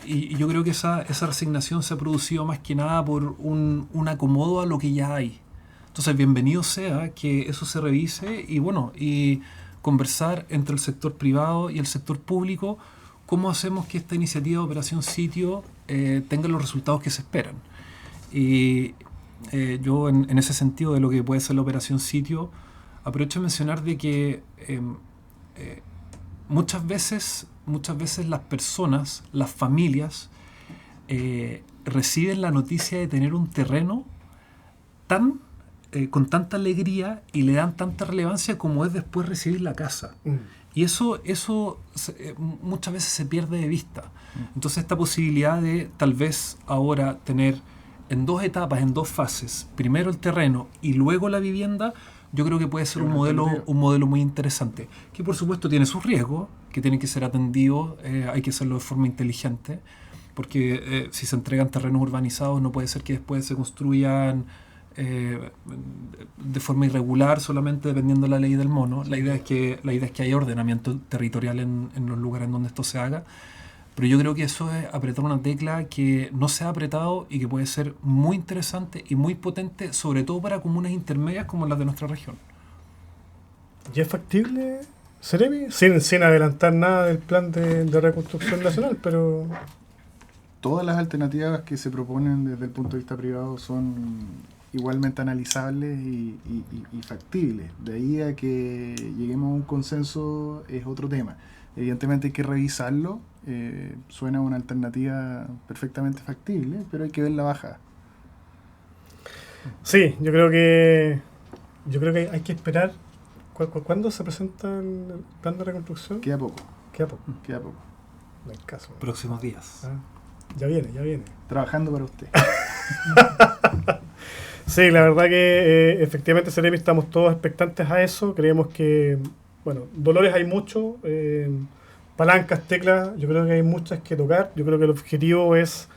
Y yo creo que esa resignación se ha producido más que nada por un acomodo a lo que ya hay. Entonces, bienvenido sea que eso se revise y conversar entre el sector privado y el sector público cómo hacemos que esta iniciativa de Operación Sitio tenga los resultados que se esperan. Y yo en ese sentido de lo que puede ser la Operación Sitio, aprovecho de mencionar de que muchas veces las personas, las familias, reciben la noticia de tener un terreno con tanta alegría y le dan tanta relevancia como es después recibir la casa. Y eso muchas veces se pierde de vista. Entonces esta posibilidad de tal vez ahora tener en 2 etapas, en 2 fases, primero el terreno y luego la vivienda, yo creo que puede ser un modelo muy interesante, que por supuesto tiene sus riesgos, que tienen que ser atendidos, hay que hacerlo de forma inteligente, porque si se entregan terrenos urbanizados no puede ser que después se construyan de forma irregular solamente dependiendo de la ley del mono. La idea es que haya ordenamiento territorial en los lugares en donde esto se haga, pero yo creo que eso es apretar una tecla que no se ha apretado y que puede ser muy interesante y muy potente, sobre todo para comunas intermedias como las de nuestra región. ¿Y es factible, Seremi? Sin adelantar nada del plan de reconstrucción nacional, pero... Todas las alternativas que se proponen desde el punto de vista privado son igualmente analizables y factibles. De ahí a que lleguemos a un consenso es otro tema. Evidentemente hay que revisarlo. Suena una alternativa perfectamente factible, pero hay que ver la baja. Sí, yo creo que hay que esperar. ¿Cuándo se presenta el plan de reconstrucción? Queda poco. No hay caso. Próximos días. Ya viene. Trabajando para usted. Sí, la verdad que efectivamente, Seremi, estamos todos expectantes a eso. Creemos que, dolores hay mucho, palancas, teclas, yo creo que hay muchas que tocar. Yo creo que el objetivo es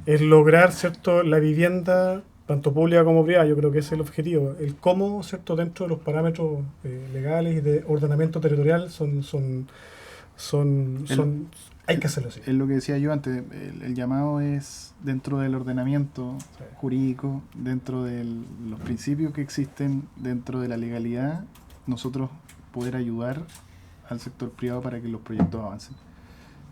lograr, ¿cierto?, la vivienda, tanto pública como privada. Yo creo que ese es el objetivo. El cómo, ¿cierto?, dentro de los parámetros legales y de ordenamiento territorial hay que hacerlo así. Es lo que decía yo antes, el llamado es dentro del ordenamiento jurídico, dentro de los principios que existen, dentro de la legalidad, nosotros poder ayudar al sector privado para que los proyectos avancen.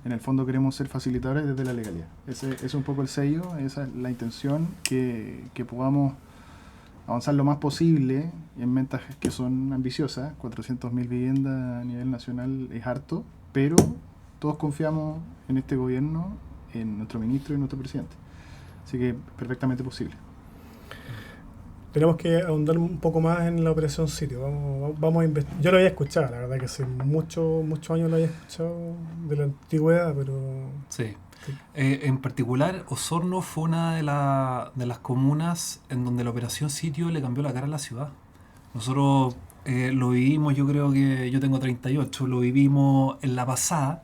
En el fondo queremos ser facilitadores desde la legalidad. Ese es un poco el sello, esa es la intención, que podamos avanzar lo más posible en metas que son ambiciosas. 400.000 viviendas a nivel nacional es harto, pero todos confiamos en este gobierno, en nuestro ministro y en nuestro presidente. Así que perfectamente posible. Tenemos que ahondar un poco más en la Operación Sitio. Vamos a investigar. Yo lo había escuchado, la verdad que hace muchos años lo había escuchado de la antigüedad, pero... Sí. En particular, Osorno fue una de las comunas en donde la Operación Sitio le cambió la cara a la ciudad. Nosotros lo vivimos, yo creo que yo tengo 38, lo vivimos en la pasada,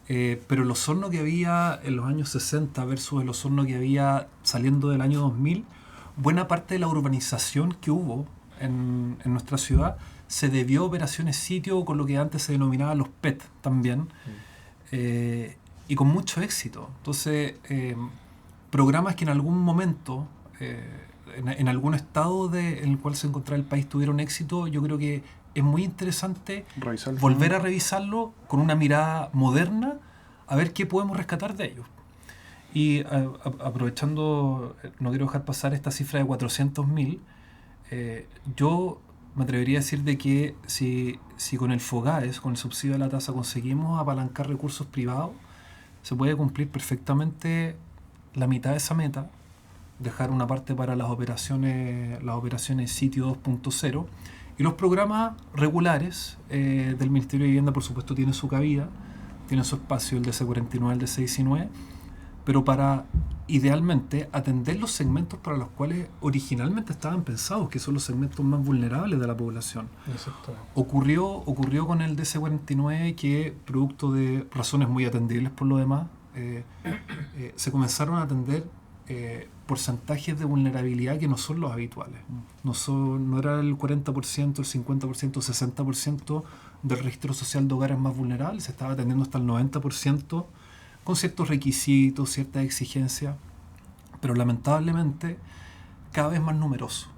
pero el Osorno que había en los años 60 versus el Osorno que había saliendo del año 2000, buena parte de la urbanización que hubo en nuestra ciudad se debió a operaciones sitio con lo que antes se denominaba los PET también, y con mucho éxito. Entonces, programas que en algún momento, en algún estado en el cual se encontraba el país tuvieron éxito, yo creo que es muy interesante volver a revisarlo con una mirada moderna, a ver qué podemos rescatar de ellos. Y aprovechando, no quiero dejar pasar esta cifra de 400.000, yo me atrevería a decir de que si con el FOGAES, con el subsidio de la tasa, conseguimos apalancar recursos privados, se puede cumplir perfectamente la mitad de esa meta, dejar una parte para las operaciones sitio 2.0, y los programas regulares del Ministerio de Vivienda, por supuesto, tienen su cabida, tienen su espacio, el DC49, el DC19, pero para, idealmente, atender los segmentos para los cuales originalmente estaban pensados, que son los segmentos más vulnerables de la población. Ocurrió con el DC49 que, producto de razones muy atendibles por lo demás, se comenzaron a atender porcentajes de vulnerabilidad que no son los habituales. No era el 40%, el 50%, el 60% del registro social de hogares más vulnerables, se estaba atendiendo hasta el 90% con ciertos requisitos, ciertas exigencias, pero lamentablemente cada vez más numeroso.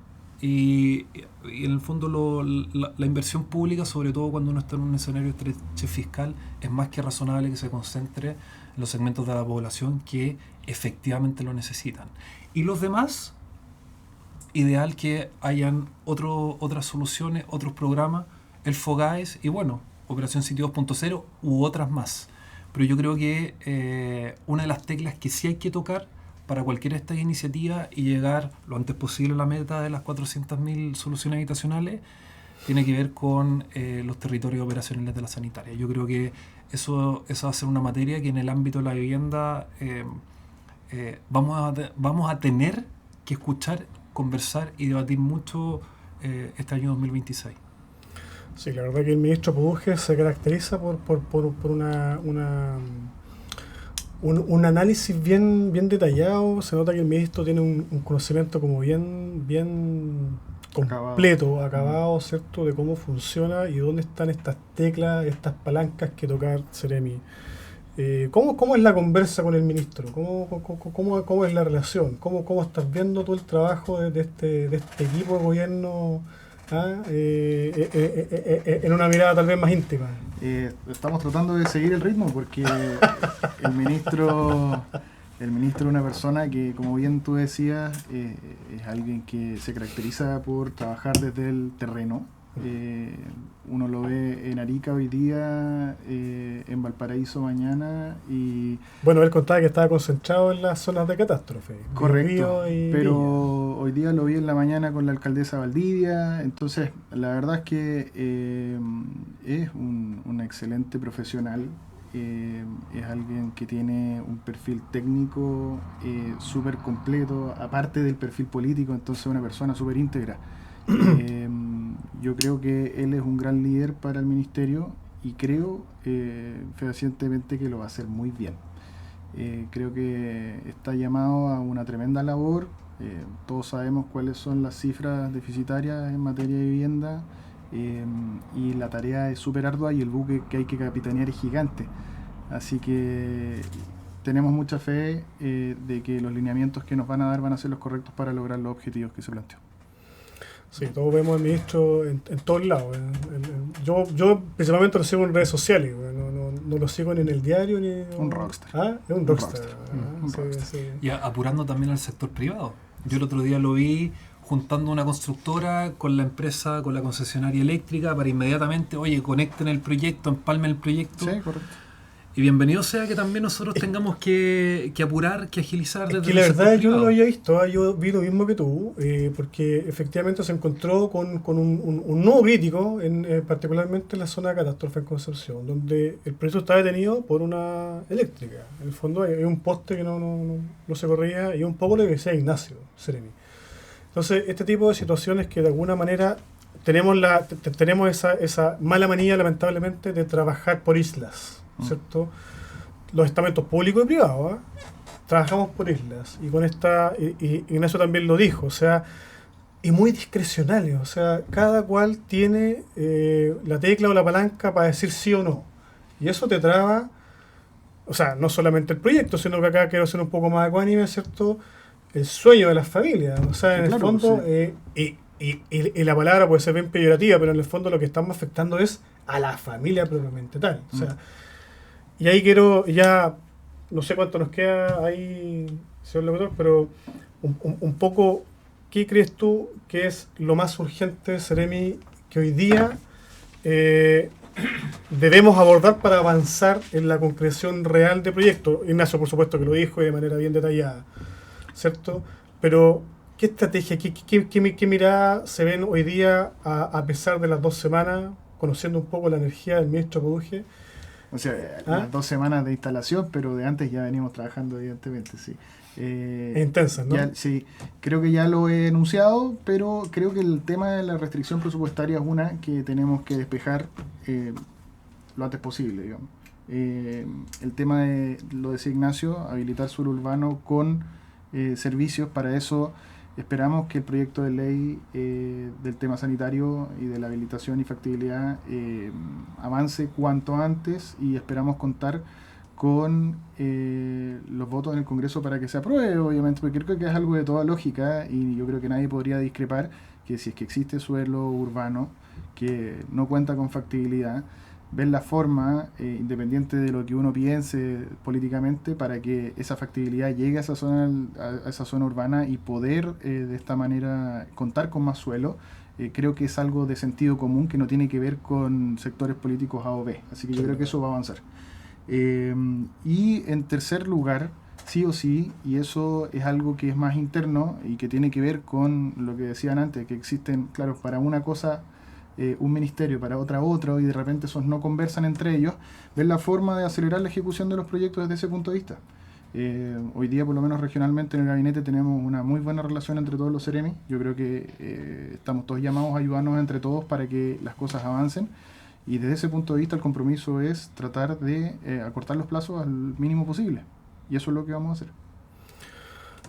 Y en el fondo la inversión pública, sobre todo cuando uno está en un escenario de estrechez fiscal, es más que razonable que se concentre en los segmentos de la población que efectivamente lo necesitan. Y los demás, ideal que hayan otras soluciones, otros programas, el FOGAES y bueno, Operación Sitio 2.0 u otras más. Pero yo creo que una de las teclas que sí hay que tocar para cualquiera de estas iniciativas y llegar lo antes posible a la meta de las 400.000 soluciones habitacionales tiene que ver con los territorios operacionales de la sanitaria. Yo creo que eso va a ser una materia que en el ámbito de la vivienda vamos a tener que escuchar, conversar y debatir mucho este año 2026. Sí, la verdad que el ministro Pujé se caracteriza por un análisis bien detallado. Se nota que el ministro tiene un conocimiento como bien completo, acabado, ¿cierto?, de cómo funciona y dónde están estas teclas, estas palancas que tocar Seremi. ¿Cómo es la conversa con el ministro? ¿Cómo es la relación? ¿Cómo estás viendo tú el trabajo de este equipo de gobierno en una mirada tal vez más íntima? Estamos tratando de seguir el ritmo porque el ministro es una persona que, como bien tú decías, es alguien que se caracteriza por trabajar desde el terreno. Uno lo ve en Arica hoy día, en Valparaíso mañana y... Bueno, él contaba que estaba concentrado en las zonas de catástrofe. Correcto, pero hoy día lo vi en la mañana con la alcaldesa Valdivia, entonces la verdad es que es un excelente profesional, es alguien que tiene un perfil técnico súper completo, aparte del perfil político, entonces una persona súper íntegra. Yo creo que él es un gran líder para el ministerio y creo fehacientemente que lo va a hacer muy bien. Creo que está llamado a una tremenda labor. Todos sabemos cuáles son las cifras deficitarias en materia de vivienda y la tarea es súper ardua y el buque que hay que capitanear es gigante. Así que tenemos mucha fe de que los lineamientos que nos van a dar van a ser los correctos para lograr los objetivos que se planteó. Sí, todos vemos al ministro en todos lados. Yo principalmente lo sigo en redes sociales, no lo sigo ni en el diario ni... Un rockstar. Es un rockstar. Sí. Y apurando también al sector privado. Yo el otro día lo vi juntando una constructora con la empresa, con la concesionaria eléctrica para inmediatamente, oye, conecten el proyecto, empalmen el proyecto. Sí, correcto. Y bienvenido sea que también nosotros tengamos que apurar, que agilizar desde el sector privado. La verdad yo no lo había visto, yo vi lo mismo que tú, porque efectivamente se encontró con un nuevo crítico, particularmente en la zona de catástrofe en Concepción, donde el proyecto está detenido por una eléctrica. En el fondo hay un poste que no se corría y un poco lo que decía Ignacio Seremi. Entonces, este tipo de situaciones que de alguna manera tenemos esa mala manía, lamentablemente, de trabajar por islas. ¿Cierto? Los estamentos públicos y privados trabajamos por islas y con y Ignacio también lo dijo, o sea, y muy discrecionales, o sea, cada cual tiene la tecla o la palanca para decir sí o no, y eso te traba, o sea, no solamente el proyecto, sino que acá quiero ser un poco más ecuánime, ¿cierto? El sueño de las familias, o sea, en el fondo, sí. Y la palabra puede ser bien peyorativa, pero en el fondo lo que estamos afectando es a la familia propiamente tal, o sea. Y ahí quiero, ya no sé cuánto nos queda ahí, señor locutor, pero un poco, ¿qué crees tú que es lo más urgente, Seremi, que hoy día debemos abordar para avanzar en la concreción real de proyectos? Ignacio, por supuesto, que lo dijo y de manera bien detallada, ¿cierto? Pero, ¿qué estrategia, qué mirada se ven hoy día a pesar de las 2 semanas, conociendo un poco la energía del ministro Pujé? O sea, las 2 semanas de instalación, pero de antes ya venimos trabajando, evidentemente, sí. Intensas, ¿no? Sí, creo que ya lo he enunciado, pero creo que el tema de la restricción presupuestaria es una que tenemos que despejar lo antes posible, digamos. El tema de, lo decía Ignacio, habilitar suelo urbano con servicios. Para eso esperamos que el proyecto de ley del tema sanitario y de la habilitación y factibilidad avance cuanto antes, y esperamos contar con los votos en el Congreso para que se apruebe, obviamente, porque creo que es algo de toda lógica, y yo creo que nadie podría discrepar que si es que existe suelo urbano que no cuenta con factibilidad, ver la forma, independiente de lo que uno piense políticamente, para que esa factibilidad llegue a esa zona urbana y poder de esta manera contar con más suelo. Creo que es algo de sentido común que no tiene que ver con sectores políticos A o B, así que yo creo que eso va a avanzar. Y en tercer lugar, sí o sí, y eso es algo que es más interno y que tiene que ver con lo que decían antes, que existen, claro, para una cosa un ministerio, para otra otro, y de repente esos no conversan entre ellos, ver la forma de acelerar la ejecución de los proyectos desde ese punto de vista. Hoy día, por lo menos regionalmente en el gabinete, tenemos una muy buena relación entre todos los Ceremi. Yo creo que estamos todos llamados a ayudarnos entre todos para que las cosas avancen. Y desde ese punto de vista el compromiso es tratar de acortar los plazos al mínimo posible. Y eso es lo que vamos a hacer.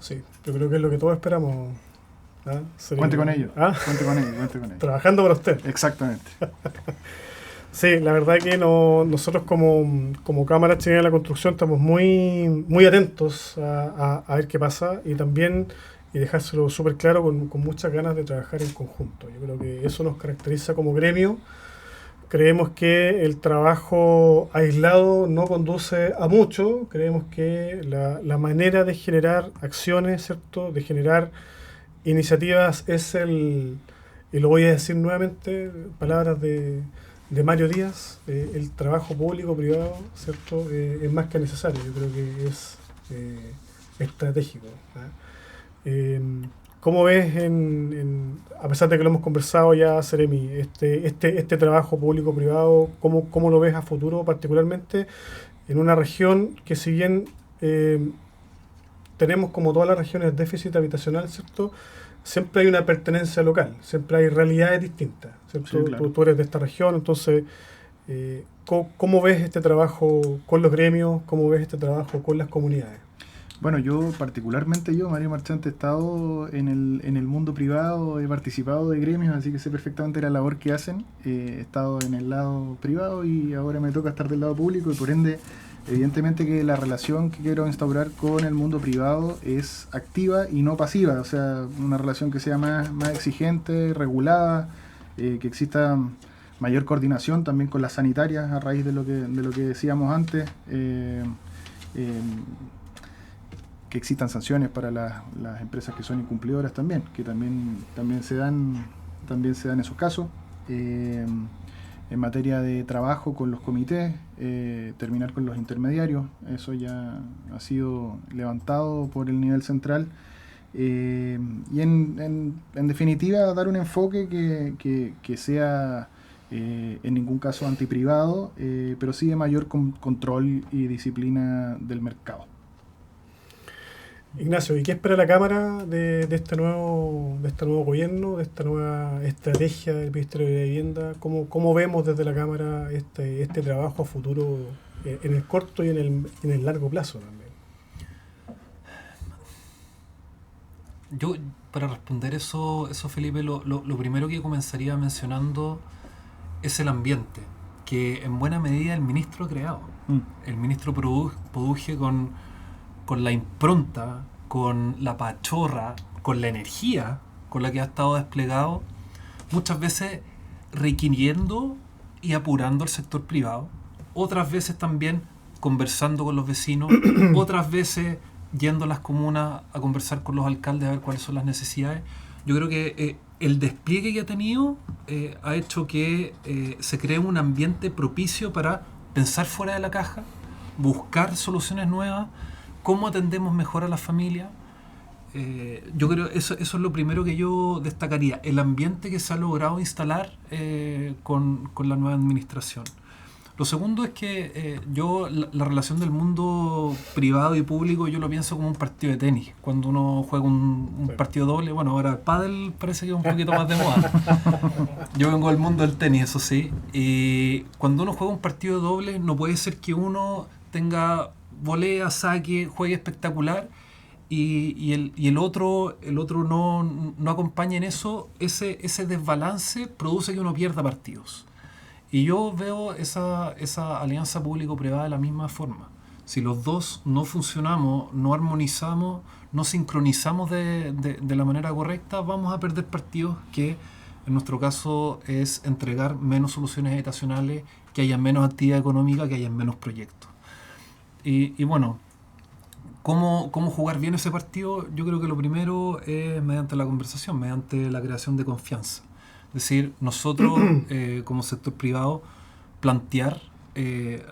Sí, yo creo que es lo que todos esperamos. ¿Ah? Cuente con ellos. ¿Ah? Cuente con ellos. Trabajando para usted. Exactamente. Sí, la verdad que nosotros como Cámara Chilena de la Construcción estamos muy atentos a ver qué pasa, y también, y dejárselo súper claro, con muchas ganas de trabajar en conjunto. Yo creo que eso nos caracteriza como gremio. Creemos que el trabajo aislado no conduce a mucho. Creemos que la manera de generar acciones, ¿cierto?, de generar iniciativas es y lo voy a decir nuevamente, palabras de Mario Díaz, el trabajo público-privado, ¿cierto?, es más que necesario. Yo creo que es estratégico. ¿Cómo ves, a pesar de que lo hemos conversado ya, Ceremi, este trabajo público-privado, cómo lo ves a futuro, particularmente en una región que, si bien tenemos, como todas las regiones, déficit habitacional, ¿cierto?, siempre hay una pertenencia local, siempre hay realidades distintas, ¿cierto? Sí, claro. Tú eres de esta región, entonces, ¿cómo ves este trabajo con los gremios? ¿Cómo ves este trabajo con las comunidades? Bueno, particularmente yo, Mario Marchante, he estado en el mundo privado, he participado de gremios, así que sé perfectamente la labor que hacen. He estado en el lado privado y ahora me toca estar del lado público, y por ende, evidentemente que la relación que quiero instaurar con el mundo privado es activa y no pasiva, o sea, una relación que sea más exigente, regulada, que exista mayor coordinación también con las sanitarias a raíz de lo que decíamos antes. Que existan sanciones para las empresas que son incumplidoras también, que también se dan esos casos. En materia de trabajo con los comités, terminar con los intermediarios, eso ya ha sido levantado por el nivel central. Y en definitiva, dar un enfoque que sea en ningún caso antiprivado, pero sí de mayor control y disciplina del mercado. Ignacio, ¿y qué espera la Cámara de este nuevo gobierno, de esta nueva estrategia del Ministerio de Vivienda? ¿Cómo vemos desde la Cámara este trabajo a futuro, en el corto y en el largo plazo también? Yo, para responder eso Felipe, lo primero que comenzaría mencionando es el ambiente, que en buena medida el ministro ha creado. El ministro produje con la impronta, con la pachorra, con la energía con la que ha estado desplegado, muchas veces requiriendo y apurando al sector privado, otras veces también conversando con los vecinos, otras veces yendo a las comunas a conversar con los alcaldes a ver cuáles son las necesidades. Yo creo que el despliegue que ha tenido ha hecho que se cree un ambiente propicio para pensar fuera de la caja, buscar soluciones nuevas, cómo atendemos mejor a las familias. Yo creo eso es lo primero que yo destacaría, el ambiente que se ha logrado instalar con la nueva administración. Lo segundo es que yo la relación del mundo privado y público yo lo pienso como un partido de tenis. Cuando uno juega un partido doble, bueno, ahora el pádel parece que es un poquito más de moda. Yo vengo del mundo del tenis, eso sí. Y cuando uno juega un partido doble, no puede ser que uno tenga volea, saque, juegue espectacular y el otro no acompaña en eso, ese desbalance produce que uno pierda partidos. Y yo veo esa alianza público-privada de la misma forma. Si los dos no funcionamos, no armonizamos, no sincronizamos de la manera correcta, vamos a perder partidos, que en nuestro caso es entregar menos soluciones habitacionales, que haya menos actividad económica, que haya menos proyectos. Y bueno, ¿cómo jugar bien ese partido? Yo creo que lo primero es mediante la conversación, mediante la creación de confianza. Es decir, nosotros como sector privado plantear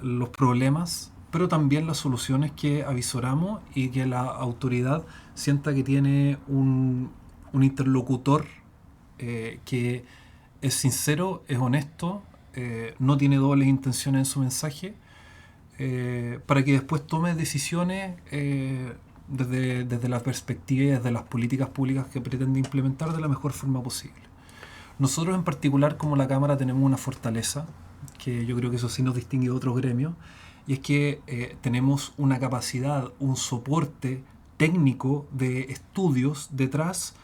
los problemas, pero también las soluciones que avisoramos, y que la autoridad sienta que tiene un interlocutor que es sincero, es honesto, no tiene dobles intenciones en su mensaje, para que después tome decisiones desde la perspectiva y desde las políticas públicas que pretende implementar de la mejor forma posible. Nosotros en particular, como la Cámara, tenemos una fortaleza, que yo creo que eso sí nos distingue de otros gremios, y es que tenemos una capacidad, un soporte técnico de estudios detrás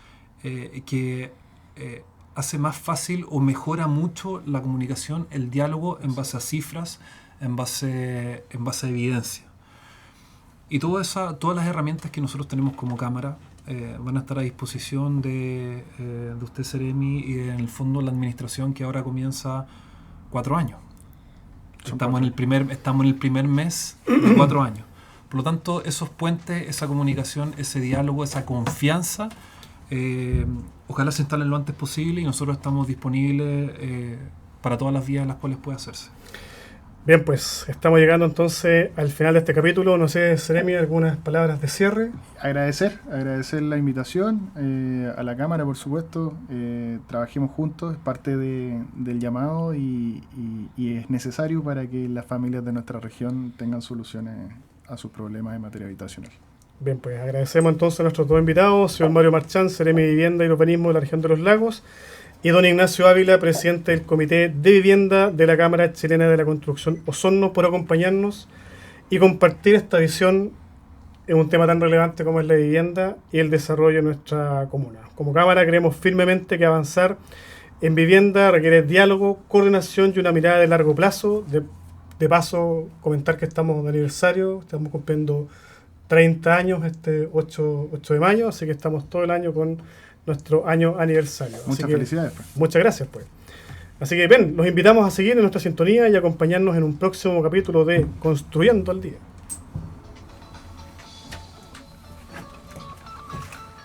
que hace más fácil o mejora mucho la comunicación, el diálogo en base a cifras, en base a evidencia. Y todas las herramientas que nosotros tenemos como Cámara van a estar a disposición de usted, Seremi, y en el fondo la administración, que ahora comienza 4 años. Estamos en el primer mes de 4 años. Por lo tanto, esos puentes, esa comunicación, ese diálogo, esa confianza, ojalá se instalen lo antes posible, y nosotros estamos disponibles para todas las vías en las cuales puede hacerse. Bien, pues estamos llegando entonces al final de este capítulo. No sé, Seremi, algunas palabras de cierre. Agradecer la invitación a la Cámara, por supuesto. Trabajemos juntos, es parte del llamado, y es necesario para que las familias de nuestra región tengan soluciones a sus problemas en materia habitacional. Bien, pues agradecemos entonces a nuestros dos invitados, señor Mario Marchán, Seremi de Vivienda y Urbanismo de la región de los Lagos, y don Ignacio Ávila, presidente del Comité de Vivienda de la Cámara Chilena de la Construcción, Osorno, por acompañarnos y compartir esta visión en un tema tan relevante como es la vivienda y el desarrollo de nuestra comuna. Como Cámara creemos firmemente que avanzar en vivienda requiere diálogo, coordinación y una mirada de largo plazo. De paso, comentar que estamos de aniversario, estamos cumpliendo 30 años este 8 de mayo, así que estamos todo el año con nuestro año aniversario. Muchas felicidades. Pues. Muchas gracias, pues. Así que bien, los invitamos a seguir en nuestra sintonía y acompañarnos en un próximo capítulo de Construyendo al Día.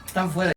Están fuera.